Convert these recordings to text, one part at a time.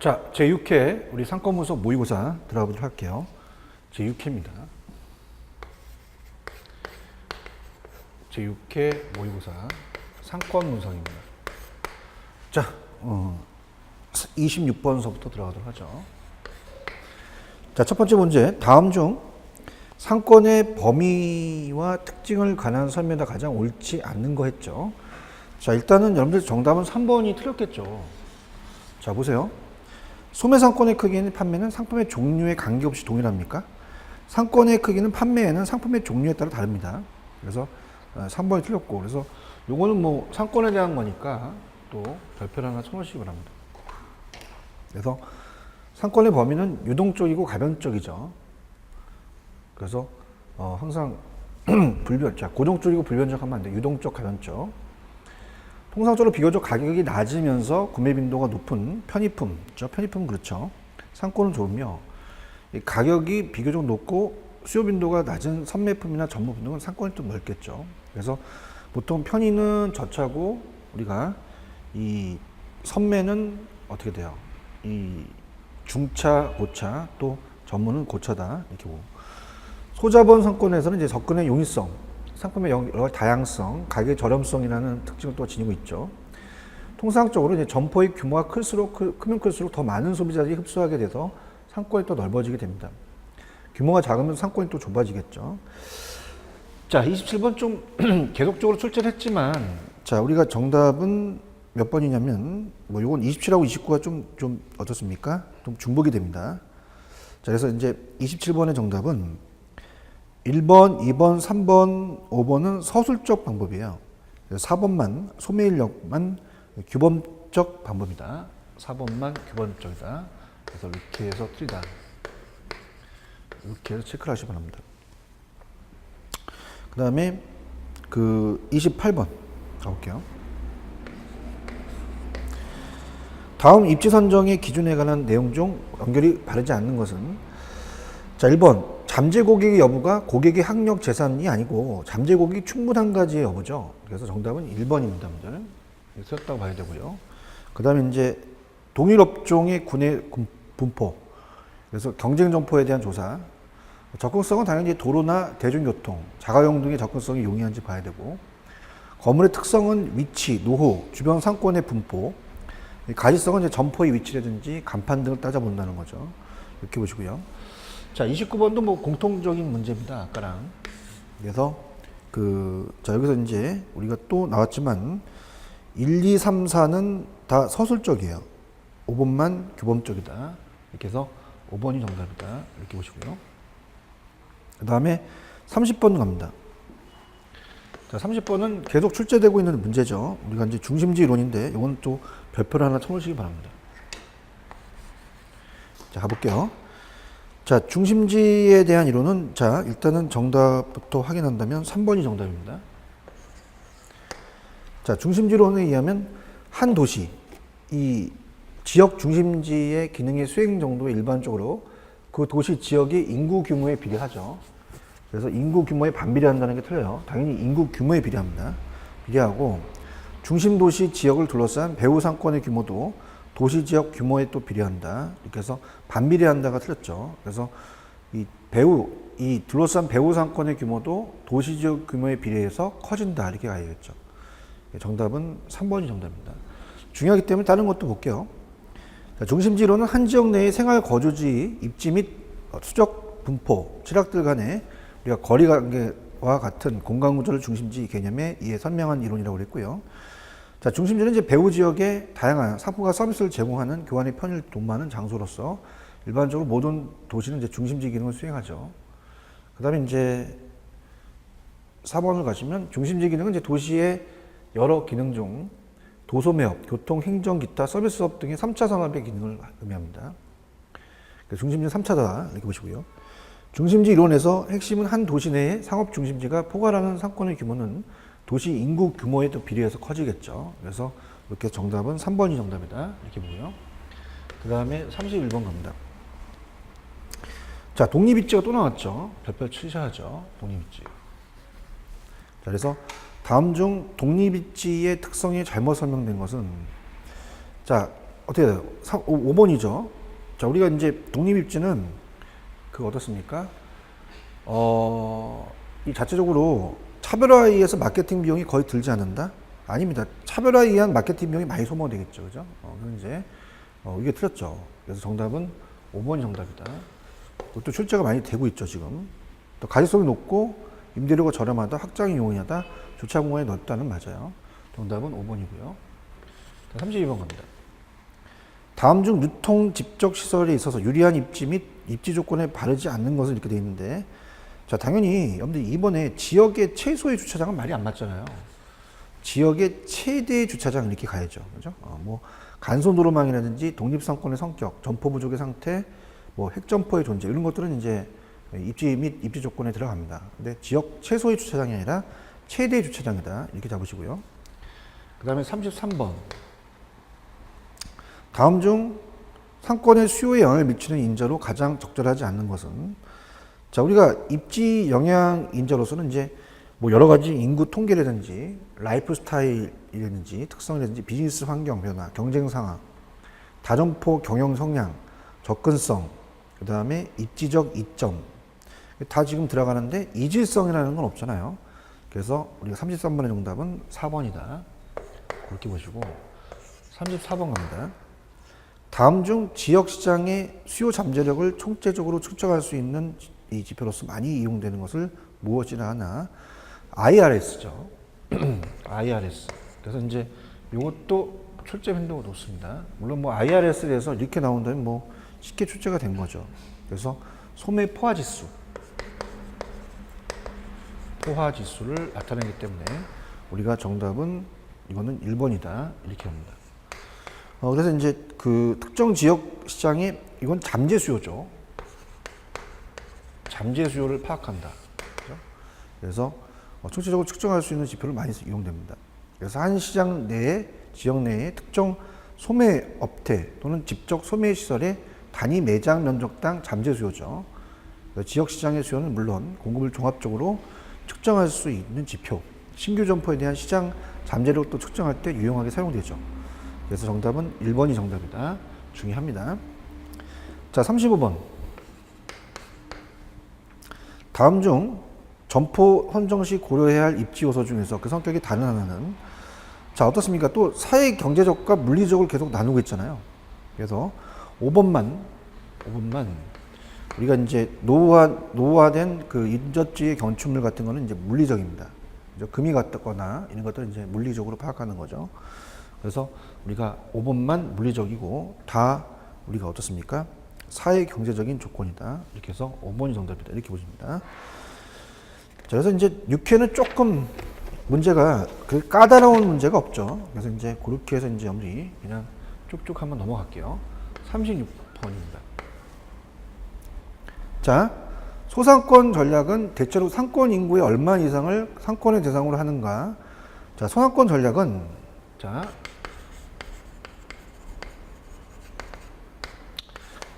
자, 제6회 우리 상권분석 모의고사 들어가 보도록 할게요. 제6회입니다. 제6회 모의고사 상권분석입니다. 자, 26번서부터 들어가도록 하죠. 자, 첫 번째 문제. 다음 중 상권의 범위와 특징을 관한 설명이 가장 옳지 않는 거 했죠. 자, 일단은 여러분들 정답은 3번이 틀렸겠죠. 자, 보세요. 소매상권의 크기는 판매는 상품의 종류에 관계없이 동일합니까? 상권의 크기는 판매에는 상품의 종류에 따라 다릅니다. 그래서 3번이 틀렸고, 그래서 요거는 뭐 상권에 대한 거니까 또 별표를 하나 쳐놓으시기 바랍니다. 그래서 상권의 범위는 유동적이고 가변적이죠. 그래서 항상 자, 고정적이고 불변적하면 안 돼. 유동적, 가변적. 통상적으로 비교적 가격이 낮으면서 구매 빈도가 높은 편의품, 편의품은 그렇죠. 상권은 좋으며 가격이 비교적 높고 수요 빈도가 낮은 선매품이나 전무품 등은 상권이 좀 넓겠죠. 그래서 보통 편의는 저차고 우리가 이 선매는 어떻게 돼요? 이 중차, 고차, 또 전무는 고차다 이렇게 보고, 소자본 상권에서는 이제 접근의 용이성, 상품의 여러 가지 다양성, 가격의 저렴성이라는 특징을 또 지니고 있죠. 통상적으로 이제 점포의 규모가 크면 클수록 더 많은 소비자들이 흡수하게 돼서 상권이 또 넓어지게 됩니다. 규모가 작으면 상권이 또 좁아지겠죠. 자, 27번 좀 계속적으로 출제를 했지만, 자, 우리가 정답은 몇 번이냐면, 뭐 요건 27하고 29가 좀 어떻습니까? 좀 중복이 됩니다. 자, 그래서 이제 27번의 정답은 1번, 2번, 3번, 5번은 서술적 방법이에요. 4번만, 소매인력만 규범적 방법이다. 4번만 규범적이다. 그래서 이렇게 해서 틀리다. 이렇게 해서 체크를 하시기 바랍니다. 그 다음에 그 28번 가볼게요. 다음 입지 선정의 기준에 관한 내용 중 연결이 바르지 않는 것은, 자, 1번 잠재 고객의 여부가 고객의 학력 재산이 아니고 잠재 고객이 충분한 가지의 여부죠. 그래서 정답은 1번입니다. 썼다고 봐야 되고요. 그 다음에 이제 동일 업종의 군의 분포, 그래서 경쟁 점포에 대한 조사, 접근성은 당연히 도로나 대중교통, 자가용 등의 접근성이 용이한지 봐야 되고, 건물의 특성은 위치, 노후, 주변 상권의 분포, 가시성은 이제 점포의 위치라든지 간판 등을 따져본다는 거죠. 이렇게 보시고요. 자, 29번도 뭐 공통적인 문제입니다. 아까랑. 그래서 자, 여기서 이제 우리가 또 나왔지만 1, 2, 3, 4는 다 서술적이에요. 5번만 규범적이다. 이렇게 해서 5번이 정답이다. 이렇게 보시고요. 그 다음에 30번 갑니다. 자, 30번은 계속 출제되고 있는 문제죠. 우리가 이제 중심지 이론인데 이건 또 별표를 하나 쳐놓으시기 바랍니다. 자, 가볼게요. 자, 중심지에 대한 이론은, 자, 일단은 정답부터 확인한다면 3번이 정답입니다. 자, 중심지론에 의하면 한 도시, 이 지역 중심지의 기능의 수행 정도에 일반적으로 그 도시 지역의 인구 규모에 비례하죠. 그래서 인구 규모에 반비례한다는 게 틀려요. 당연히 인구 규모에 비례합니다. 비례하고, 중심 도시 지역을 둘러싼 배후 상권의 규모도 도시 지역 규모에 또 비례한다. 이렇게 해서 반비례한다가 틀렸죠. 그래서 이 둘러싼 배후 상권의 규모도 도시 지역 규모에 비례해서 커진다. 이렇게 가야겠죠. 정답은 3번이 정답입니다. 중요하기 때문에 다른 것도 볼게요. 자, 중심지로는 한 지역 내의 생활 거주지, 입지 및 수적 분포, 취락들 간의 우리가 거리 관계와 같은 공간 구조를 중심지 개념에 의해 설명한 이론이라고 그랬고요. 자, 중심지는 이제 배후 지역에 다양한 상품과 서비스를 제공하는 교환의 편의를 도모하는 장소로서 일반적으로 모든 도시는 이제 중심지 기능을 수행하죠. 그 다음에 이제 4번을 가시면 중심지 기능은 이제 도시의 여러 기능 중 도소매업, 교통, 행정, 기타, 서비스업 등의 3차 산업의 기능을 의미합니다. 중심지는 3차다 이렇게 보시고요. 중심지 이론에서 핵심은 한 도시 내의 상업 중심지가 포괄하는 상권의 규모는 도시 인구 규모에 또 비례해서 커지겠죠. 그래서 이렇게 정답은 3번이 정답이다. 이렇게 보고요. 그 다음에 31번 갑니다. 자, 독립입지가 또 나왔죠. 별표 치셔야죠. 독립입지. 자, 그래서 다음 중 독립입지의 특성이 잘못 설명된 것은, 자, 어떻게 돼요? 5번이죠. 자, 우리가 이제 독립입지는 그 어떻습니까? 이 자체적으로 차별화에 의해서 마케팅 비용이 거의 들지 않는다? 아닙니다. 차별화에 의한 마케팅 비용이 많이 소모되겠죠. 그죠? 그럼 이제, 이게 틀렸죠. 그래서 정답은 5번이 정답이다. 또 출제가 많이 되고 있죠, 지금. 또 가짓성이 높고 임대료가 저렴하다, 확장이 용이하다, 주차 공간이 넓다는 맞아요. 정답은 5번이고요. 32번 갑니다. 다음 중 유통 집적 시설에 있어서 유리한 입지 및 입지 조건에 바르지 않는 것을 이렇게 되어 있는데, 자, 당연히 여러분들 이번에 지역의 최소의 주차장은 말이 안 맞잖아요. 지역의 최대의 주차장 이렇게 가야죠. 그죠? 뭐 간선도로망이라든지 독립상권의 성격, 점포 부족의 상태, 뭐 핵점포의 존재 이런 것들은 이제 입지 및 입지 조건에 들어갑니다. 근데 지역 최소의 주차장이 아니라 최대의 주차장이다 이렇게 잡으시고요. 그 다음에 33번. 다음 중 상권의 수요에 영향을 미치는 인자로 가장 적절하지 않는 것은? 자, 우리가 입지 영향 인자로서는 이제 뭐 여러 가지 인구 통계라든지 라이프 스타일이라든지 특성이라든지 비즈니스 환경 변화, 경쟁 상황, 다점포 경영 성향, 접근성, 그 다음에 입지적 이점 다 지금 들어가는데 이질성이라는 건 없잖아요. 그래서 우리가 33번의 정답은 4번이다. 그렇게 보시고 34번 갑니다. 다음 중 지역시장의 수요 잠재력을 총체적으로 측정할 수 있는 이 지표로서 많이 이용되는 것을 무엇이라 하나? IRS죠. IRS. 그래서 이제 이것도 출제 빈도가 높습니다. 물론 뭐 IRS에 대해서 이렇게 나온다면 뭐 쉽게 출제가 된 거죠. 그래서 소매 포화지수. 포화지수를 나타내기 때문에 우리가 정답은 이거는 1번이다. 이렇게 합니다. 그래서 이제 그 특정 지역 시장의 이건 잠재 수요죠. 잠재 수요를 파악한다. 그렇죠? 그래서 총체적으로 측정할 수 있는 지표를 많이 이용됩니다. 그래서 한 시장 내에 지역 내에 특정 소매 업태 또는 집적 소매 시설의 단위 매장 면적당 잠재 수요죠. 지역 시장의 수요는 물론 공급을 종합적으로 측정할 수 있는 지표. 신규 점포에 대한 시장 잠재력도 측정할 때 유용하게 사용되죠. 그래서 정답은 1번이 정답이다. 중요합니다. 자, 35번. 다음 중 점포 선정 시 고려해야 할 입지 요소 중에서 그 성격이 다른 하나는? 자, 어떻습니까? 또 사회 경제적과 물리적을 계속 나누고 있잖아요. 그래서 5번만 우리가 이제 노후화된 그 인접지의 건축물 같은 거는 이제 물리적입니다. 금이 갔거나 이런 것들은 이제 물리적으로 파악하는 거죠. 그래서 우리가 5번만 물리적이고 다 우리가 어떻습니까? 사회 경제적인 조건이다. 이렇게 해서 5번이 정답이다. 이렇게 보십니다. 자, 그래서 이제 6회는 조금 문제가 그 까다로운 문제가 없죠. 그래서 이제 그렇게 해서 이제 우리 그냥 쭉쭉 한번 넘어갈게요. 36번입니다. 자, 소상권 전략은 대체로 상권 인구의 얼마 이상을 상권의 대상으로 하는가? 자, 소상권 전략은 자,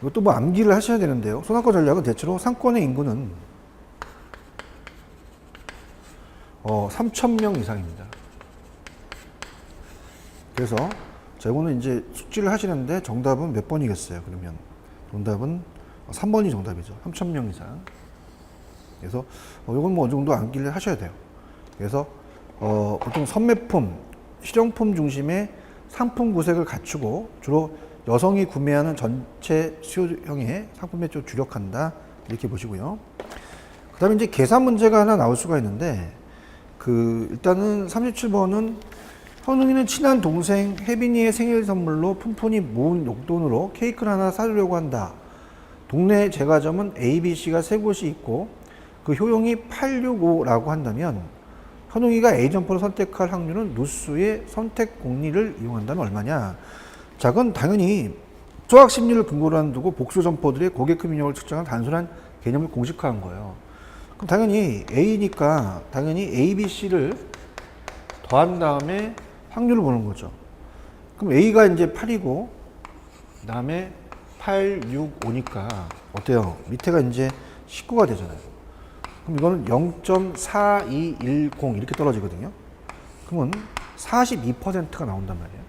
이것도 뭐 암기를 하셔야 되는데요. 소상권 전략은 대체로 상권의 인구는 3,000명 이상입니다. 그래서 자, 이거는 이제 숙지를 하시는데 정답은 몇 번이겠어요? 그러면 정답은 3번이 정답이죠. 3,000명 이상. 그래서 이건 뭐 어느 정도 암기를 하셔야 돼요. 그래서 보통 선매품, 실용품 중심의 상품 구색을 갖추고 주로 여성이 구매하는 전체 수요형의 상품에 좀 주력한다. 이렇게 보시고요. 그 다음에 이제 계산 문제가 하나 나올 수가 있는데, 일단은 37번은 현웅이는 친한 동생 혜빈이의 생일 선물로 푼푼이 모은 용돈으로 케이크를 하나 사주려고 한다. 동네 제과점은 A, B, C가 세 곳이 있고 그 효용이 865라고 한다면 현웅이가 A 점포를 선택할 확률은 누수의 선택 공리를 이용한다면 얼마냐? 자, 그건 당연히 소학 심리를 근거로 한 두고 복수 점포들의 고객 금융력을 측정한 단순한 개념을 공식화한 거예요. 그럼 당연히 A니까 당연히 A, B, C를 더한 다음에 확률을 보는 거죠. 그럼 A가 이제 8이고 그 다음에 8, 6, 5니까 어때요? 밑에가 이제 19가 되잖아요. 그럼 이거는 0.4210 이렇게 떨어지거든요. 그러면 42%가 나온단 말이에요.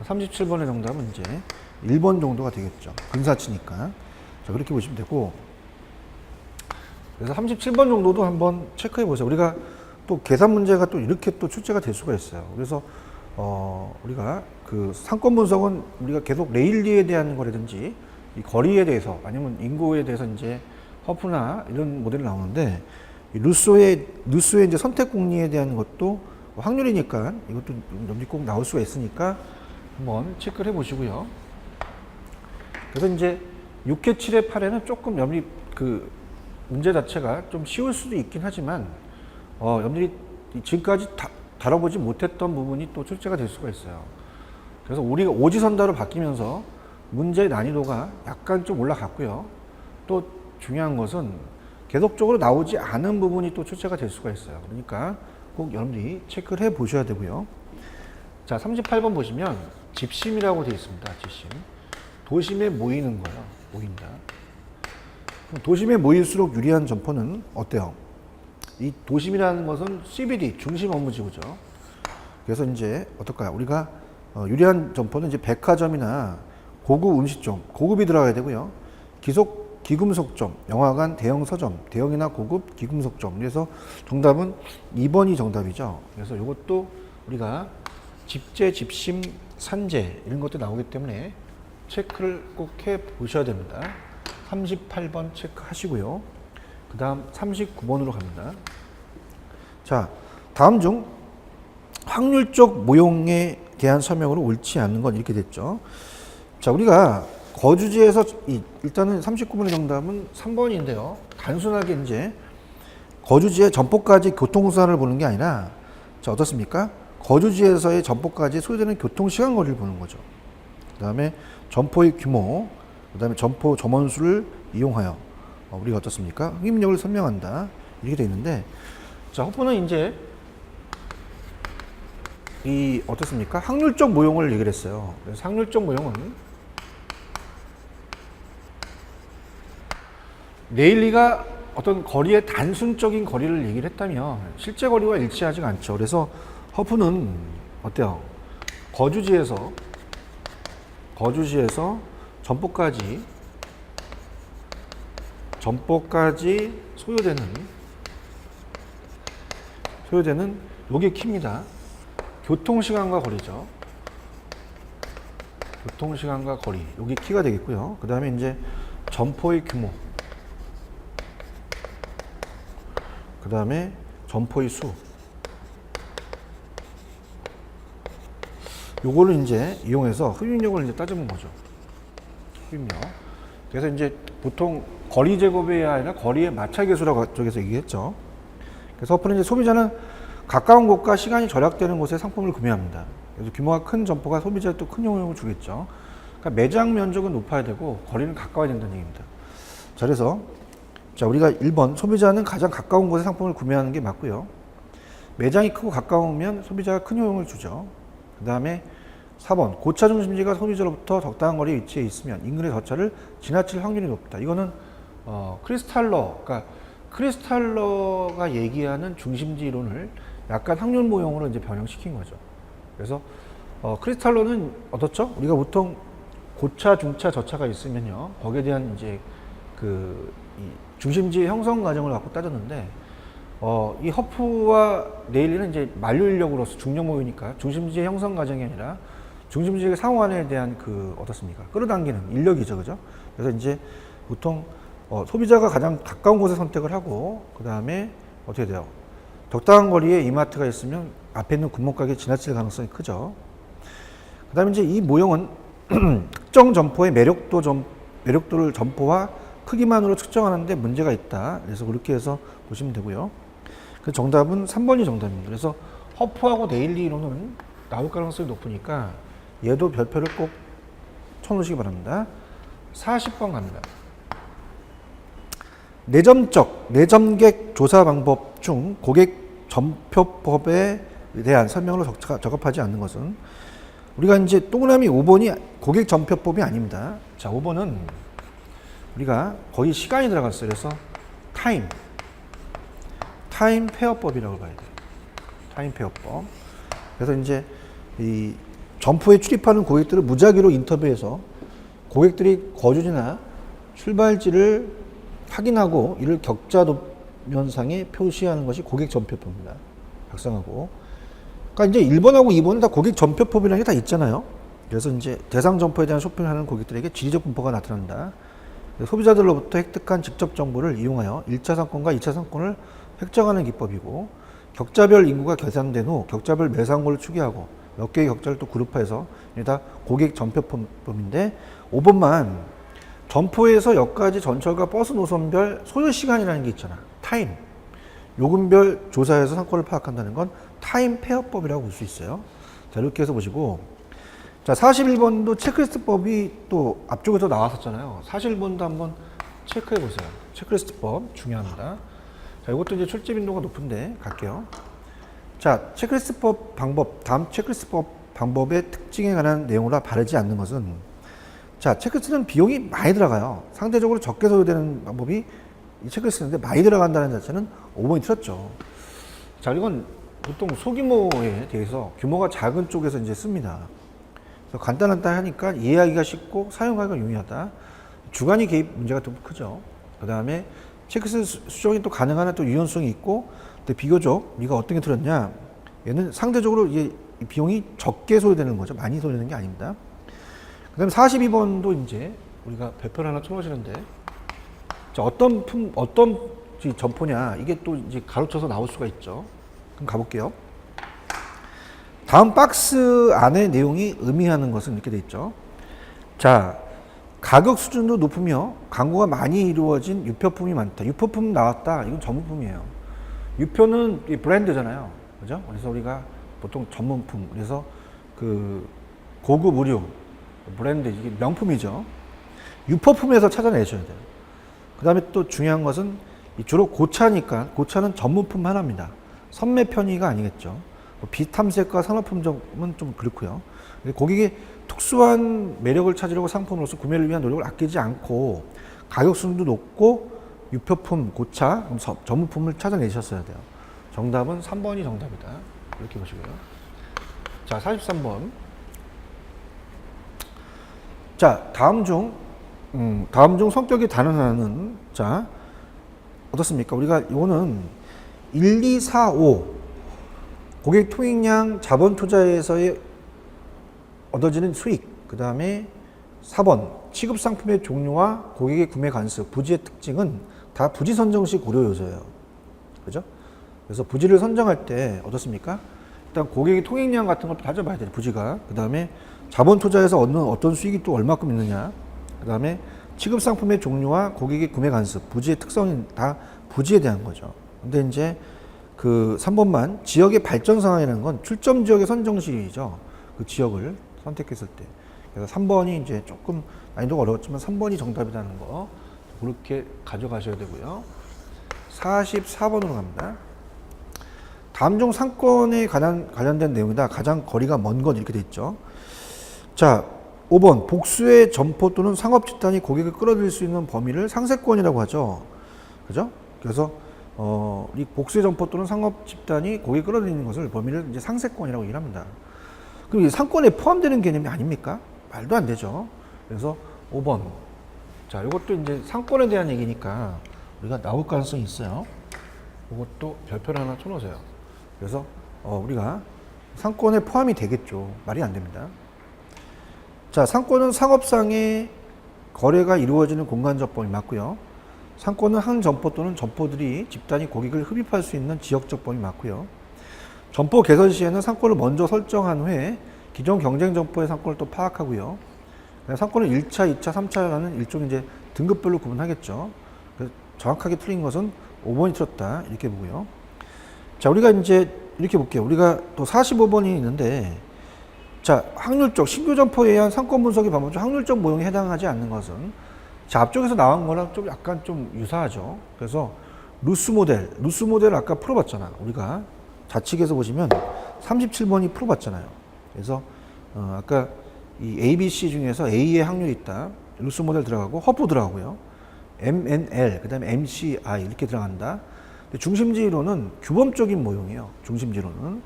37번의 정답은 이제 1번 정도가 되겠죠. 근사치니까. 자, 그렇게 보시면 되고. 그래서 37번 정도도 한번 체크해 보세요. 우리가 또 계산 문제가 또 이렇게 또 출제가 될 수가 있어요. 그래서 우리가 그 상권 분석은 우리가 계속 레일리에 대한 거라든지 이 거리에 대해서 아니면 인구에 대해서 이제 허프나 이런 모델이 나오는데 루소의 이제 선택 공리에 대한 것도 확률이니까 이것도 염리 꼭 나올 수가 있으니까 한번 체크를 해 보시고요. 그래서 이제 6회, 7회, 8회는 조금 염리 그 문제 자체가 좀 쉬울 수도 있긴 하지만 염리 지금까지 다뤄보지 못했던 부분이 또 출제가 될 수가 있어요. 그래서 우리가 오지선다로 바뀌면서 문제 난이도가 약간 좀 올라갔고요. 또 중요한 것은 계속적으로 나오지 않은 부분이 또 출제가 될 수가 있어요. 그러니까 꼭 여러분들이 체크를 해 보셔야 되고요. 자, 38번 보시면 집심이라고 되어 있습니다. 집심. 도심에 모이는 거예요. 모인다. 도심에 모일수록 유리한 점포는 어때요? 이 도심이라는 것은 CBD, 중심 업무지구죠. 그래서 이제 어떨까요? 우리가 유리한 점포는 이제 백화점이나 고급 음식점, 고급이 들어가야 되고요. 기금속점, 영화관, 대형 서점, 대형이나 고급 기금속점. 그래서 정답은 2번이 정답이죠. 그래서 이것도 우리가 집재, 집심, 산재 이런 것도 나오기 때문에 체크를 꼭 해 보셔야 됩니다. 38번 체크하시고요. 그 다음 39번으로 갑니다. 자, 다음 중 확률적 모형에 대한 설명으로 옳지 않는 건 이렇게 됐죠. 자, 우리가 거주지에서 일단은 39번의 정답은 3번인데요. 단순하게 이제 거주지의 점포까지 교통수단을 보는 게 아니라 자, 어떻습니까? 거주지에서의 점포까지 소요되는 교통시간 거리를 보는 거죠. 그 다음에 점포의 규모, 그 다음에 점포 점원수를 이용하여 우리가 어떻습니까? 흡입력을 설명한다. 이렇게 되어 있는데 자, 허프는 이제 이 어떻습니까? 확률적 모형을 얘기를 했어요. 그래서 확률적 모형은 레일리가 어떤 거리의 단순적인 거리를 얘기를 했다면 실제 거리와 일치하지가 않죠. 그래서 허프는 어때요? 거주지에서 점포까지 소요되는 요게 키입니다. 교통시간과 거리죠. 교통시간과 거리 요게 키가 되겠고요. 그 다음에 이제 점포의 규모, 그 다음에 점포의 수, 요거를 이제 이용해서 흡입력을 이제 따져본 거죠. 흡입력. 그래서 이제 보통 거리 제곱이 아니라 거리의 마찰계수라고 쪽에서 얘기했죠. 그래서 허프는 이제 소비자는 가까운 곳과 시간이 절약되는 곳에 상품을 구매합니다. 그래서 규모가 큰 점포가 소비자에 또 큰 영향을 주겠죠. 그러니까 매장 면적은 높아야 되고 거리는 가까워야 된다는 얘기입니다. 자, 그래서 자, 우리가 1번 소비자는 가장 가까운 곳에 상품을 구매하는 게 맞고요. 매장이 크고 가까우면 소비자가 큰 효용을 주죠. 그 다음에 4번 고차 중심지가 소비자로부터 적당한 거리에 위치해 있으면 인근의 저차를 지나칠 확률이 높다. 이거는 그러니까 크리스탈러가 얘기하는 중심지 이론을 약간 확률 모형으로 이제 변형시킨 거죠. 그래서 크리스탈러는 어떻죠? 우리가 보통 고차, 중차, 저차가 있으면요, 거기에 대한 이제 이 중심지의 형성 과정을 갖고 따졌는데 이 허프와 네일리는 이제 만류 인력으로서 중력 모형이니까 중심지의 형성 과정이 아니라 중심지의 상호환에 대한 어떻습니까? 끌어당기는 인력이죠, 그죠? 그래서 이제 보통 소비자가 가장 가까운 곳에 선택을 하고 그 다음에 어떻게 돼요? 적당한 거리에 이마트가 있으면 앞에 있는 군목가게에 지나칠 가능성이 크죠. 그 다음에 이제 이 모형은 특정 점포의 매력도를 점포와 크기만으로 측정하는데 문제가 있다. 그래서 그렇게 해서 보시면 되고요. 그 정답은 3번이 정답입니다. 그래서 허프하고 네일리 이론은 나올 가능성이 높으니까 얘도 별표를 꼭 쳐놓으시기 바랍니다. 40번 갑니다. 내점객 조사 방법 중 고객 점표법에 대한 설명으로 적합하지 않는 것은 우리가 이제 동그라미 5번이 고객 점표법이 아닙니다. 자, 5번은 우리가 거의 시간이 들어갔어요. 그래서 타임 페어법이라고 봐야 돼요. 타임 페어법. 그래서 이제 이 점포에 출입하는 고객들을 무작위로 인터뷰해서 고객들이 거주지나 출발지를 확인하고 이를 격자 도면상에 표시하는 것이 고객 점표법입니다. 작성하고. 그러니까 이제 1번하고 2번은 다 고객 점표법이라는 게 다 있잖아요. 그래서 이제 대상 점포에 대한 쇼핑을 하는 고객들에게 지리적 분포가 나타난다. 소비자들로부터 획득한 직접 정보를 이용하여 1차 상권과 2차 상권을 획정하는 기법이고, 격자별 인구가 계산된 후 격자별 매상고를 추계하고 몇 개의 격자를 또 그룹화해서 이게 다 고객 점표법인데, 5번만 점포에서 역까지 전철과 버스 노선별 소요 시간이라는 게 있잖아. 타임. 요금별 조사해서 상권을 파악한다는 건 타임 페어법이라고 볼 수 있어요. 자, 이렇게 해서 보시고, 자, 41번도 체크리스트법이 또 앞쪽에서 나왔었잖아요. 41번도 한번 체크해 보세요. 체크리스트법 중요합니다. 자, 이것도 이제 출제 빈도가 높은데 갈게요. 자, 체크리스트법 방법, 다음 체크리스트법 방법의 특징에 관한 내용으로 바르지 않는 것은, 자, 체크리스트는 비용이 많이 들어가요. 상대적으로 적게 소요되는 방법이 이 체크리스트인데 많이 들어간다는 자체는 5번이 틀렸죠. 자, 이건 보통 소규모에 대해서 규모가 작은 쪽에서 이제 씁니다. 그래서 간단하다 하니까 이해하기가 쉽고 사용하기가 용이하다. 주관이 개입 문제가 좀 크죠. 그 다음에 체크리스트 수정이 또 가능한 또 유연성이 있고, 근데 비교적 네가 어떤 게 틀렸냐? 얘는 상대적으로 이게 비용이 적게 소요되는 거죠. 많이 소요되는 게 아닙니다. 그 다음에 42번도 이제 우리가 배표를 하나 쳐놓으시는데, 자, 어떤 점포냐, 이게 또 이제 가로쳐서 나올 수가 있죠. 그럼 가볼게요. 다음 박스 안의 내용이 의미하는 것은 이렇게 돼 있죠. 자, 가격 수준도 높으며 광고가 많이 이루어진 유표품이 많다. 유표품 나왔다. 이건 전문품이에요. 유표는 이 브랜드잖아요. 그죠? 그래서 우리가 보통 전문품, 그래서 그 고급 의류, 브랜드, 이게 명품이죠. 유포품에서 찾아내셔야 돼요. 그 다음에 또 중요한 것은 주로 고차니까, 고차는 전문품 하나입니다. 선매 편의가 아니겠죠. 비탐색과 산업품점은 좀 그렇고요. 고객이 특수한 매력을 찾으려고 상품으로서 구매를 위한 노력을 아끼지 않고 가격 수준도 높고 유표품, 고차, 전문품을 찾아내셨어야 돼요. 정답은 3번이 정답이다. 이렇게 보시고요. 자, 43번. 자, 다음 중 성격이 다른 하나는, 자, 어떻습니까? 우리가 이거는 1, 2, 4, 5 고객 통행량 자본 투자에서의 얻어지는 수익, 그 다음에 4번 취급 상품의 종류와 고객의 구매 관습, 부지의 특징은 다 부지 선정 시 고려 요소예요. 그죠? 그래서 부지를 선정할 때 어떻습니까? 일단 고객의 통행량 같은 것도 따져봐야 돼요. 부지가. 그 다음에 자본 투자에서 얻는 어떤 수익이 또 얼마큼 있느냐. 그 다음에 취급 상품의 종류와 고객의 구매 관습, 부지의 특성이 다 부지에 대한 거죠. 근데 이제 그 3번만 지역의 발전 상황이라는 건 출점 지역의 선정 시이죠. 그 지역을 선택했을 때. 그래서 3번이 이제 조금 난이도가 어려웠지만 3번이 정답이라는 거 그렇게 가져가셔야 되고요. 44번으로 갑니다. 다음 중 상권에 관련된 내용이다. 가장 거리가 먼 건 이렇게 돼 있죠. 자, 5번 복수의 점포 또는 상업 집단이 고객을 끌어들일 수 있는 범위를 상세권이라고 하죠. 그죠? 그래서 이 복수의 점포 또는 상업 집단이 고객을 끌어들이는 것을 범위를 이제 상세권이라고 얘기를 합니다. 그럼 이 상권에 포함되는 개념이 아닙니까? 말도 안 되죠. 그래서 5번. 자, 이것도 이제 상권에 대한 얘기니까 우리가 나올 가능성이 있어요. 이것도 별표를 하나 쳐놓으세요. 그래서 우리가 상권에 포함이 되겠죠. 말이 안 됩니다. 자, 상권은 상업상의 거래가 이루어지는 공간적 범위 맞고요. 상권은 한 점포 또는 점포들이 집단이 고객을 흡입할 수 있는 지역적 범위 맞고요. 점포 개설 시에는 상권을 먼저 설정한 후에 기존 경쟁 점포의 상권을 또 파악하고요. 상권을 1차, 2차, 3차라는 일종의 이제 등급별로 구분하겠죠. 그래서 정확하게 틀린 것은 5번이 틀렸다. 이렇게 보고요. 자, 우리가 이제 이렇게 볼게요. 우리가 또 45번이 있는데, 자, 확률적, 신규 점포에 의한 상권 분석의 방법 중 확률적 모형에 해당하지 않는 것은, 자, 앞쪽에서 나온 거랑 좀 약간 좀 유사하죠. 그래서 루스 모델 아까 풀어봤잖아. 우리가 좌측에서 보시면 37번이 풀어봤잖아요. 그래서 아까 이 A, B, C 중에서 A의 확률이 있다. 루스 모델 들어가고 허브 들어가고요. MNL, 그 다음에 MCI 이렇게 들어간다. 근데 중심지로는 규범적인 모형이에요. 중심지로는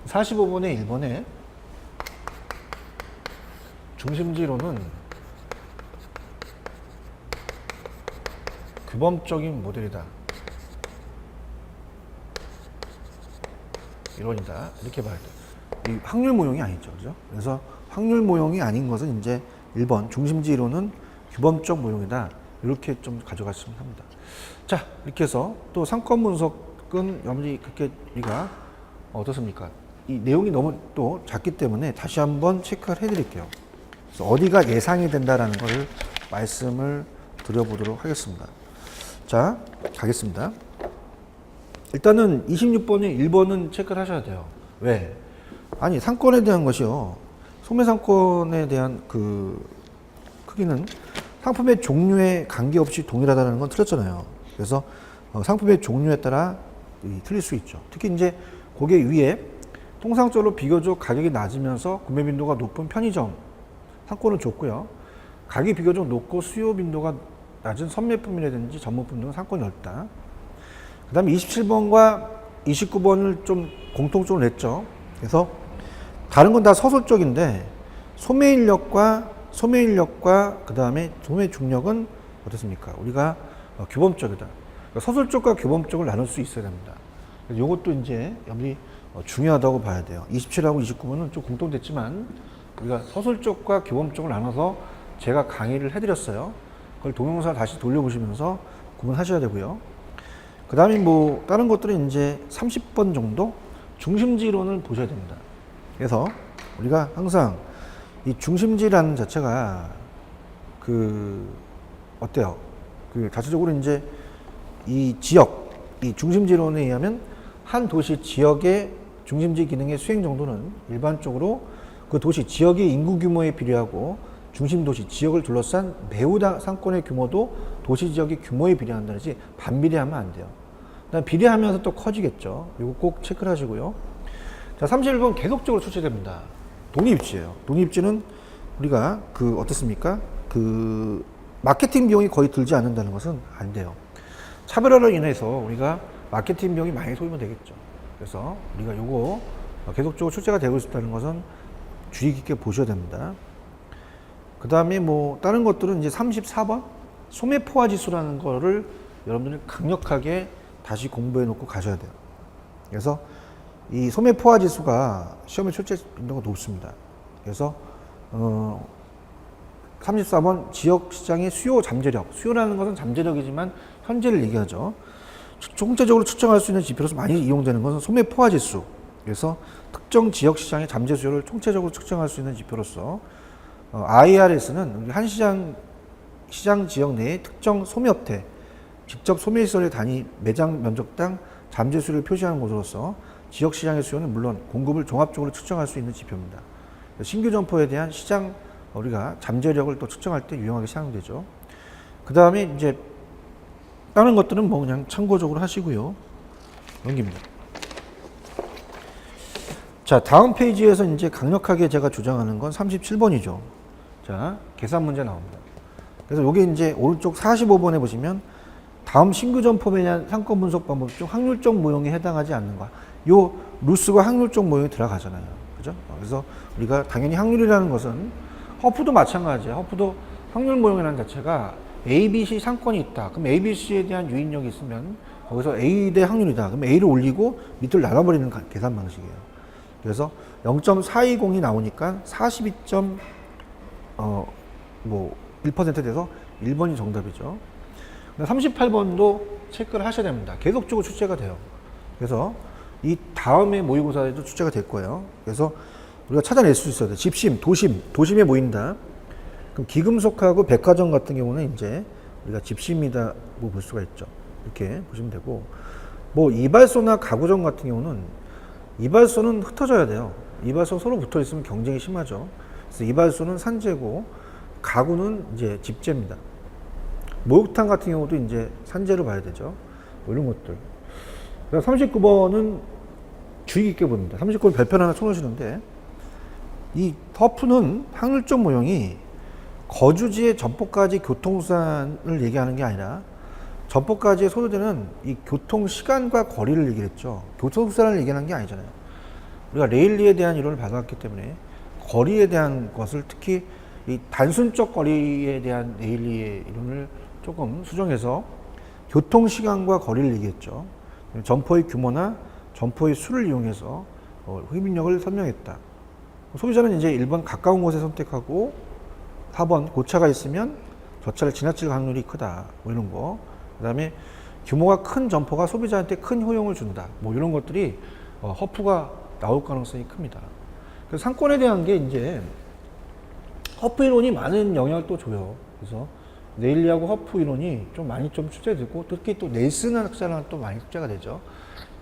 45번에 1번에 중심지로는 규범적인 모델이다. 이론이다. 이렇게 봐야 돼. 이 확률 모형이 아니죠. 그죠? 그래서 확률 모형이 아닌 것은 이제 1번 중심지 이론은 규범적 모형이다. 이렇게 좀 가져갔으면 합니다. 자, 이렇게 해서 또 상권 분석은 여러분이 그렇게 우리가 어떻습니까? 이 내용이 너무 또 작기 때문에 다시 한번 체크를 해드릴게요. 그래서 어디가 예상이 된다라는 것을 말씀을 드려보도록 하겠습니다. 자, 가겠습니다. 일단은 26번에 1번은 체크를 하셔야 돼요. 왜? 아니, 상권에 대한 것이요. 소매상권에 대한 그 크기는 상품의 종류에 관계없이 동일하다는 건 틀렸잖아요. 그래서 상품의 종류에 따라 틀릴 수 있죠. 특히 이제 고객 위에 통상적으로 비교적 가격이 낮으면서 구매 빈도가 높은 편의점 상권은 좋고요. 가격이 비교적 높고 수요 빈도가 낮은 선매품이라든지 전문품 등은 상권이 넓다. 그 다음에 27번과 29번을 좀 공통적으로 냈죠. 그래서 다른 건 다 서술적인데 소매인력과 그 다음에 소매 중력은 어떻습니까? 우리가 규범적이다. 그러니까 서술적과 규범적을 나눌 수 있어야 됩니다. 이것도 이제 여러분이 중요하다고 봐야 돼요. 27하고 29번은 좀 공통됐지만 우리가 서술적과 규범적을 나눠서 제가 강의를 해드렸어요. 그걸 동영상을 다시 돌려보시면서 구분하셔야 되고요. 그 다음에 뭐 다른 것들은 이제 30번 정도 중심지 이론을 보셔야 됩니다. 그래서 우리가 항상 이 중심지라는 자체가 어때요? 자체적으로 이제 이 지역, 이 중심지 이론에 의하면 한 도시 지역의 중심지 기능의 수행 정도는 일반적으로 그 도시 지역의 인구 규모에 비례하고 중심 도시 지역을 둘러싼 매우 상권의 규모도 도시 지역의 규모에 비례한다는 지 반비례하면 안 돼요. 그다음 비례하면서 또 커지겠죠. 이거 꼭 체크를 하시고요. 자, 31번 계속적으로 출제됩니다. 독립입지예요. 독립입지는 우리가 어떻습니까? 마케팅 비용이 거의 들지 않는다는 것은 안 돼요. 차별화로 인해서 우리가 마케팅 비용이 많이 소비가 되겠죠. 그래서 우리가 요거 계속적으로 출제가 되고 있다는 것은 주의 깊게 보셔야 됩니다. 그 다음에 뭐 다른 것들은 이제 34번 소매 포화 지수라는 거를 여러분들이 강력하게 다시 공부해 놓고 가셔야 돼요. 그래서 이 소매 포화 지수가 시험에 출제 빈도가 높습니다. 그래서 34번 지역 시장의 수요 잠재력. 수요라는 것은 잠재력이지만 현재를 얘기하죠. 총체적으로 측정할 수 있는 지표로서 많이 이용되는 것은 소매 포화 지수. 그래서 특정 지역 시장의 잠재 수요를 총체적으로 측정할 수 있는 지표로서 IRS는 한 시장 지역 내의 특정 소매업태, 직접 소매시설의 단위 매장 면적당 잠재 수요를 표시하는 것으로서 지역 시장의 수요는 물론 공급을 종합적으로 측정할 수 있는 지표입니다. 신규 점포에 대한 시장 우리가 잠재력을 또 측정할 때 유용하게 사용되죠. 그 다음에 이제 다른 것들은 뭐 그냥 참고적으로 하시고요. 넘깁니다. 자, 다음 페이지에서 이제 강력하게 제가 주장하는 건 37번이죠. 자, 계산 문제 나옵니다. 그래서 이게 이제 오른쪽 45번에 보시면 다음 신규 점포에 대한 상권 분석 방법 중 확률적 모형에 해당하지 않는가. 요 루스가 확률적 모형에 들어가잖아요. 그죠? 그래서 우리가 당연히 확률이라는 것은 허프도 마찬가지예요. 허프도 확률 모형이라는 자체가 ABC 상권이 있다. 그럼 ABC에 대한 유인력이 있으면 거기서 A 대 확률이다. 그럼 A를 올리고 밑을 나눠버리는 계산 방식이에요. 그래서 0.420이 나오니까 42.1% 돼서 1번이 정답이죠. 38번도 체크를 하셔야 됩니다. 계속적으로 출제가 돼요. 그래서 이 다음에 모의고사에도 출제가 될 거예요. 그래서 우리가 찾아낼 수 있어야 돼요. 집심, 도심에 모인다. 그럼 기금속하고 백화점 같은 경우는 이제 우리가 집심이다고 볼 수가 있죠. 이렇게 보시면 되고, 뭐 이발소나 가구점 같은 경우는 이발소는 흩어져야 돼요. 이발소 서로 붙어 있으면 경쟁이 심하죠. 그래서 이발소는 산재고 가구는 이제 집재입니다. 목욕탕 같은 경우도 이제 산재로 봐야 되죠. 뭐 이런 것들. 39번은 주의 깊게 봅니다. 39번 별표 하나 쳐놓으시는데, 이 터프는 확률적 모형이 거주지의 점포까지 교통수단을 얘기하는 게 아니라 점포까지의 소요되는 이 교통시간과 거리를 얘기했죠. 교통수단을 얘기하는 게 아니잖아요. 우리가 레일리에 대한 이론을 받아왔기 때문에 거리에 대한 것을 특히 이 단순적 거리에 대한 네일리의 이론을 조금 수정해서 교통 시간과 거리를 얘기했죠. 점포의 규모나 점포의 수를 이용해서 흡입력을 설명했다. 소비자는 이제 1번 가까운 곳에 선택하고 4번 고차가 있으면 저 차를 지나칠 확률이 크다. 뭐 이런 거. 그 다음에 규모가 큰 점포가 소비자한테 큰 효용을 준다. 뭐 이런 것들이 허프가 나올 가능성이 큽니다. 그래서 상권에 대한 게 이제 허프 이론이 많은 영향을 또 줘요. 그래서 네일리하고 허프 이론이 좀 많이 좀 출제되고 특히 또 넬슨 학자랑 또 많이 출제가 되죠.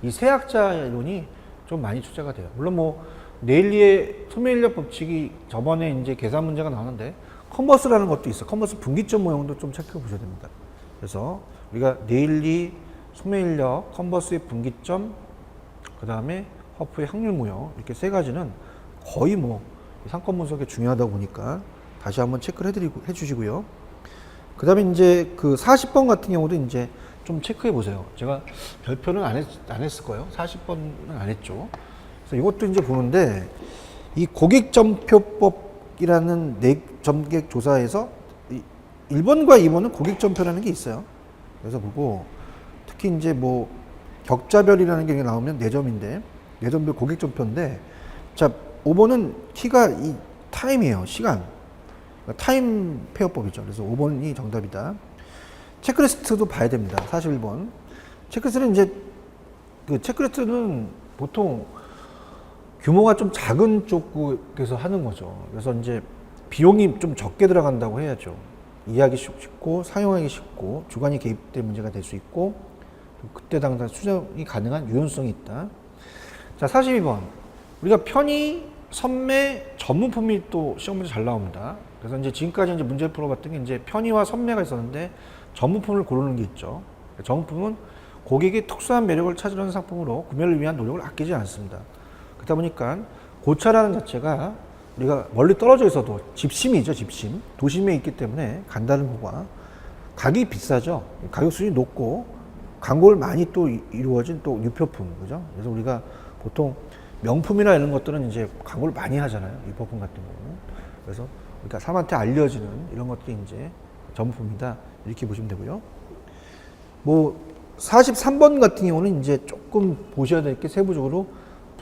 이 세 학자 이론이 좀 많이 출제가 돼요. 물론 뭐 네일리의 소매인력 법칙이 저번에 이제 계산 문제가 나오는데 컨버스라는 것도 있어. 컨버스 분기점 모형도 좀 체크해 보셔야 됩니다. 그래서 우리가 네일리, 소매인력, 컨버스의 분기점, 그 다음에 허프의 확률 모형 이렇게 세 가지는 거의 뭐 상권 분석에 중요하다고 보니까 다시 한번 체크를 해주시고요. 그 다음에 이제 그 40번 같은 경우도 이제 좀 체크해 보세요. 제가 별표는 안 했을 거예요. 40번은 안 했죠. 그래서 이것도 이제 보는데 이 고객점표법이라는 점객 조사에서 1번과 2번은 고객점표라는 게 있어요. 그래서 보고 특히 이제 뭐 격자별이라는 게 나오면 4점인데 4점별 고객점표인데 자 5번은 키가 이 타임이에요. 시간. 타임 페어법이죠. 그래서 5번이 정답이다. 체크리스트도 봐야 됩니다. 41번. 체크리스트는 이제 그 체크리스트는 보통 규모가 좀 작은 쪽에서 하는 거죠. 그래서 이제 비용이 좀 적게 들어간다고 해야죠. 이해하기 쉽고 사용하기 쉽고 주관이 개입된 문제가 될 수 있고 그때 당장 수정이 가능한 유연성이 있다. 자 42번. 우리가 편의, 선매, 전문품이 또 시험 문제 잘 나옵니다. 그래서 이제 지금까지 이제 문제 풀어봤던 게 이제 편의와 선매가 있었는데 전문품을 고르는 게 있죠. 전문품은 고객의 특수한 매력을 찾으려는 상품으로 구매를 위한 노력을 아끼지 않습니다. 그러다 보니까 고차라는 자체가 우리가 멀리 떨어져 있어도 집심이죠, 집심. 도심에 있기 때문에 간다는 거가 가격이 비싸죠. 가격 수준이 높고 광고를 많이 또 이루어진 또 유표품, 그죠? 그래서 우리가 보통 명품이나 이런 것들은 이제 광고를 많이 하잖아요. 유표품 같은 경우는. 그래서 그러니까 사람한테 알려지는 이런 것들이 이제 전문품이다. 이렇게 보시면 되고요. 뭐 43번 같은 경우는 이제 조금 보셔야 될 게 세부적으로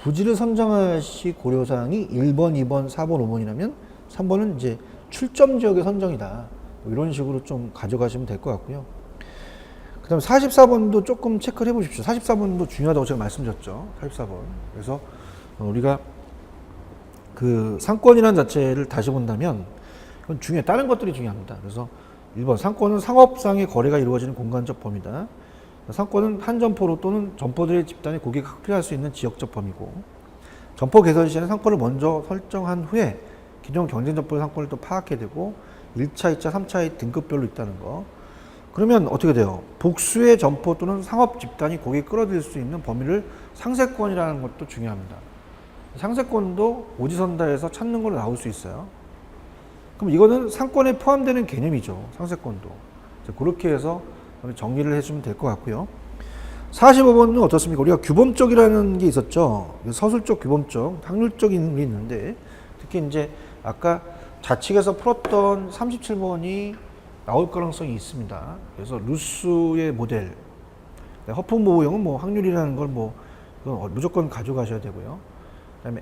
부지를 선정하시 고려사항이 1번, 2번, 4번, 5번이라면 3번은 이제 출점 지역의 선정이다. 뭐 이런 식으로 좀 가져가시면 될 것 같고요. 그 다음에 44번도 조금 체크를 해보십시오. 44번도 중요하다고 제가 말씀드렸죠. 44번. 그래서 우리가 그 상권이라는 자체를 다시 본다면 그건 중요해. 다른 것들이 중요합니다. 그래서 1번 상권은 상업상의 거래가 이루어지는 공간적 범위다. 상권은 한 점포로 또는 점포들의 집단의 고객이 확보할 수 있는 지역적 범위고 점포 개설 시에는 상권을 먼저 설정한 후에 기존 경쟁 점포의 상권을 또 파악해야 되고 1차, 2차, 3차의 등급별로 있다는 거. 그러면 어떻게 돼요? 복수의 점포 또는 상업 집단이 고객이 끌어들일 수 있는 범위를 상세권이라는 것도 중요합니다. 상세권도 오지선다에서 찾는 걸로 나올 수 있어요. 그럼 이거는 상권에 포함되는 개념이죠. 상세권도. 그렇게 해서 정리를 해주면 될 것 같고요. 45번은 어떻습니까? 우리가 규범적이라는 게 있었죠. 서술적, 규범적, 확률적인 게 있는데 특히 이제 아까 좌측에서 풀었던 37번이 나올 가능성이 있습니다. 그래서 루스의 모델, 허프 모형은 뭐 확률이라는 걸 뭐 무조건 가져가셔야 되고요. 그다음에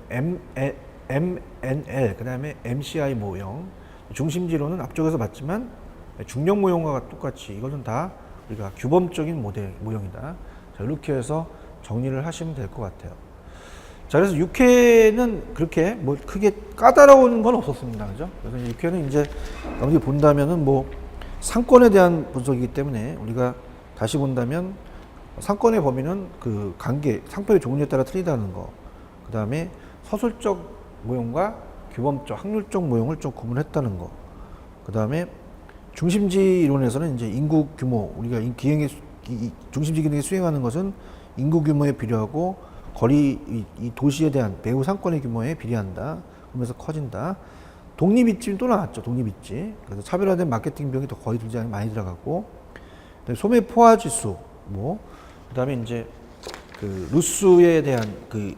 MNL, 그다음에 MCI 모형, 중심지로는 앞쪽에서 봤지만 중력 모형과 똑같이 이것은 다 우리가 규범적인 모형이다. 자, 이렇게 해서 정리를 하시면 될 것 같아요. 자, 그래서 6회는 그렇게 뭐 크게 까다로운 건 없었습니다. 그죠? 그래서 6회는 이제 여기 본다면은 뭐 상권에 대한 분석이기 때문에 우리가 다시 본다면 상권의 범위는 그 관계, 상표의 종류에 따라 틀리다는 거. 그 다음에 서술적 모형과 규범적, 확률적 모형을 좀 구분했다는 거. 그 다음에 중심지 이론에서는 이제 인구 규모, 우리가 기행의 중심지 기능에 수행하는 것은 인구 규모에 비례하고 거리, 이 도시에 대한 배후 상권의 규모에 비례한다. 그러면서 커진다. 독립입지 또 나왔죠. 독립입지. 그래서 차별화된 마케팅 비용이 더 거의 들지 않게 많이 들어가고, 소매 포화 지수, 뭐, 그 다음에 이제 그 루스에 대한 그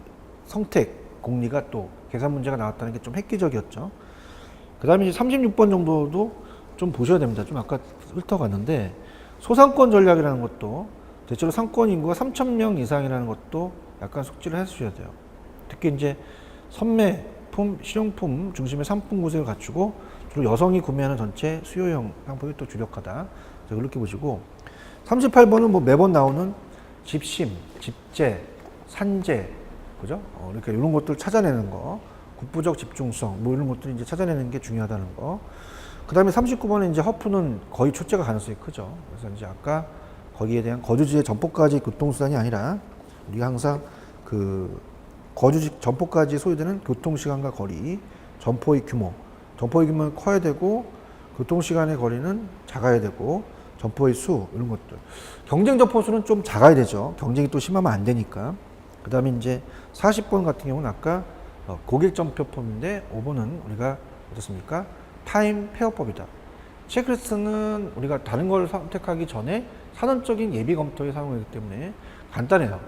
성택 공리가 또 계산 문제가 나왔다는 게 좀 획기적이었죠. 그 다음에 이제 36번 정도도 좀 보셔야 됩니다. 좀 아까 훑어갔는데, 소상권 전략이라는 것도, 대체로 상권 인구가 3,000명 이상이라는 것도 약간 숙지를 해 주셔야 돼요. 특히 이제 선매품, 실용품 중심의 상품 구색을 갖추고, 주로 여성이 구매하는 전체 수요형 상품이 또 주력하다. 그렇게 보시고, 38번은 뭐 매번 나오는 집심, 집재, 산재, 그죠? 이렇게 이런 것들 찾아내는 거, 국부적 집중성, 뭐 이런 것들 이제 찾아내는 게 중요하다는 거. 그 다음에 39번은 이제 허프는 거의 출제가 가능성이 크죠. 그래서 이제 아까 거기에 대한 거주지의 점포까지 교통수단이 아니라 우리가 항상 그 거주지 점포까지 소요되는 교통시간과 거리, 점포의 규모는 커야 되고 교통시간의 거리는 작아야 되고 점포의 수 이런 것들. 경쟁 점포수는 좀 작아야 되죠. 경쟁이 또 심하면 안 되니까. 그 다음에 이제 40번 같은 경우는 아까 고객 점표법인데 5번은 우리가 어떻습니까? 타임 페어법이다. 체크리스트는 우리가 다른 걸 선택하기 전에 사전적인 예비 검토에 사용하기 때문에 간단해요.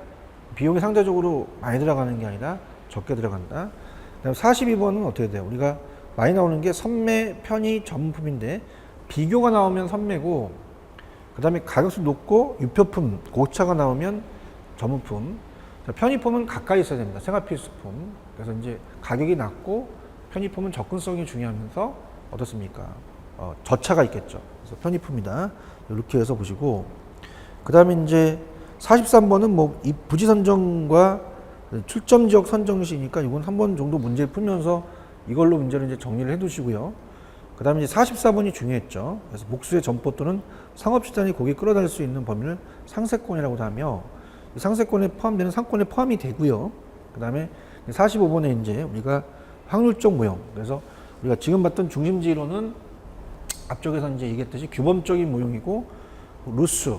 비용이 상대적으로 많이 들어가는 게 아니라 적게 들어간다. 그다음 42번은 어떻게 돼요? 우리가 많이 나오는 게 선매, 편의, 전문품인데 비교가 나오면 선매고, 그 다음에 가격수 높고 유표품, 고차가 나오면 전문품. 편의품은 가까이 있어야 됩니다. 생활필수품. 그래서 이제 가격이 낮고 편의품은 접근성이 중요하면서 어떻습니까? 저차가 있겠죠. 그래서 편의품이다. 이렇게 해서 보시고, 그 다음에 이제 43번은 뭐 이 부지 선정과 출점 지역 선정 시니까 이건 한 번 정도 문제를 풀면서 이걸로 문제를 이제 정리를 해 두시고요. 그 다음에 이제 44번이 중요했죠. 그래서 목수의 점포 또는 상업시장이 고객 끌어다닐 수 있는 범위를 상세권이라고 하며, 이 상세권에 포함되는 상권에 포함이 되고요. 그 다음에 45번에 이제 우리가 확률적 모형. 그래서 우리가 지금 봤던 중심지 이론은 앞쪽에서 이제 얘기했듯이 규범적인 모형이고, 루스,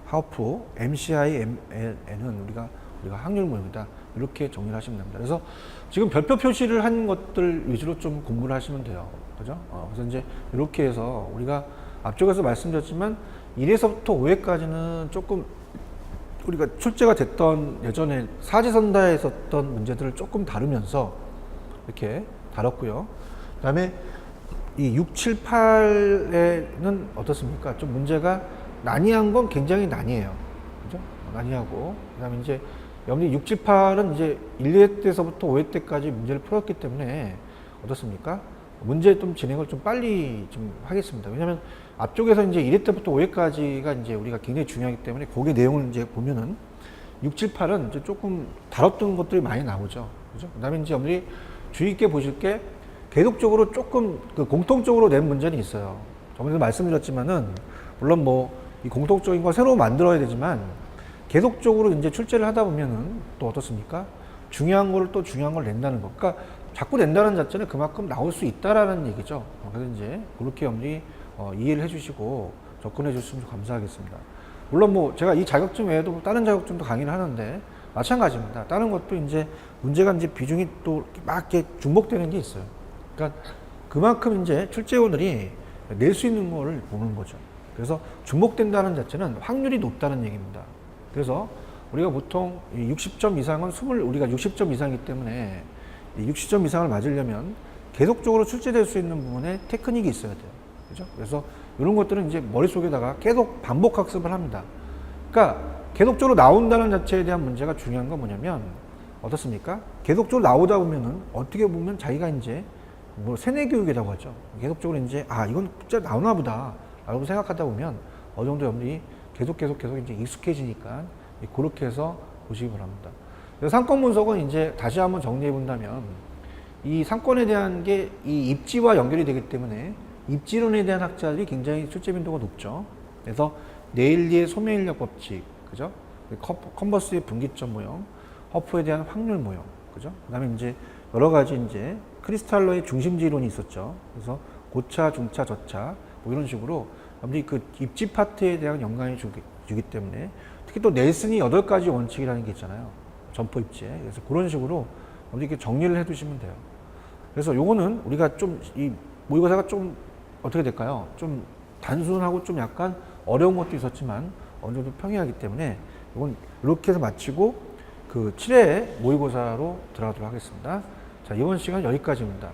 하우프, MCI, MLN은 우리가 확률 모형이다. 이렇게 정리를 하시면 됩니다. 그래서 지금 별표 표시를 한 것들 위주로 좀 공부를 하시면 돼요. 그죠? 그래서 이제 이렇게 해서 우리가 앞쪽에서 말씀드렸지만 1에서부터 5회까지는 조금 우리가 출제가 됐던 예전에 사지선다에 있었던 문제들을 조금 다루면서 이렇게 다뤘고요. 그 다음에 이 6, 7, 8에는 어떻습니까? 좀 문제가 난이한 건 굉장히 난이해요. 그죠? 난이하고. 그 다음에 이제 여러분들이 6, 7, 8은 이제 1회 때서부터 5회 때까지 문제를 풀었기 때문에 어떻습니까? 문제 좀 진행을 좀 빨리 좀 하겠습니다. 왜냐면 앞쪽에서 이제 1회 때부터 5회까지가 이제 우리가 굉장히 중요하기 때문에 거기에 내용을 이제 보면은 6, 7, 8은 이제 조금 다뤘던 것들이 많이 나오죠. 그죠? 그 다음에 이제 여러분들이 주의 있게 보실 게 계속적으로 조금 그 공통적으로 낸 문제는 있어요. 저번에도 말씀드렸지만은 물론 뭐 이 공통적인 걸 새로 만들어야 되지만 계속적으로 이제 출제를 하다 보면은 또 어떻습니까? 중요한 거를 또 중요한 걸 낸다는 거. 그러니까 자꾸 낸다는 자체는 그만큼 나올 수 있다라는 얘기죠. 그래서 이제 그렇게 여러분들이 이해를 해주시고 접근해 주시면 감사하겠습니다. 물론 뭐 제가 이 자격증 외에도 다른 자격증도 강의를 하는데 마찬가지입니다. 다른 것도 이제 문제가 이제 비중이 또 막 이렇게 중복되는 게 있어요. 그러니까 그만큼 이제 출제원들이 낼 수 있는 거를 보는 거죠. 그래서 중복된다는 자체는 확률이 높다는 얘기입니다. 그래서 우리가 보통 60점 이상은 우리가 60점 이상이기 때문에 60점 이상을 맞으려면 계속적으로 출제될 수 있는 부분에 테크닉이 있어야 돼요. 그죠? 그래서 이런 것들은 이제 머릿속에다가 계속 반복 학습을 합니다. 그러니까 계속적으로 나온다는 자체에 대한 문제가 중요한 건 뭐냐면 어떻습니까? 계속적으로 나오다 보면은 어떻게 보면 자기가 이제 뭐 세뇌 교육이라고 하죠. 계속적으로 이제 이건 진짜 나오나 보다 라고 생각하다 보면 어느 정도 여러분들이 계속 이제 익숙해지니까 그렇게 해서 보시기 바랍니다. 그래서 상권 분석은 이제 다시 한번 정리해 본다면 이 상권에 대한 게 이 입지와 연결이 되기 때문에 입지론에 대한 학자들이 굉장히 출제 빈도가 높죠. 그래서 네일리의 소매인력 법칙, 그죠? 컨버스의 분기점 모형, 허프에 대한 확률 모형, 그죠? 그다음에 이제 여러 가지 이제 크리스탈러의 중심지 이론이 있었죠. 그래서 고차, 중차, 저차 뭐 이런 식으로 여러분들이 그 입지 파트에 대한 영향을 주기 때문에 특히 또 넬슨이 8가지 원칙이라는 게 있잖아요. 점포 입지에. 그래서 그런 식으로 여러분들이 이렇게 정리를 해 두시면 돼요. 그래서 요거는 우리가 좀 이 모의고사가 좀 어떻게 될까요? 좀 단순하고 좀 약간 어려운 것도 있었지만 어느 정도 평이하기 때문에 이건 이렇게 해서 마치고 그 7회 모의고사로 들어가도록 하겠습니다. 자, 이번 시간 여기까지입니다.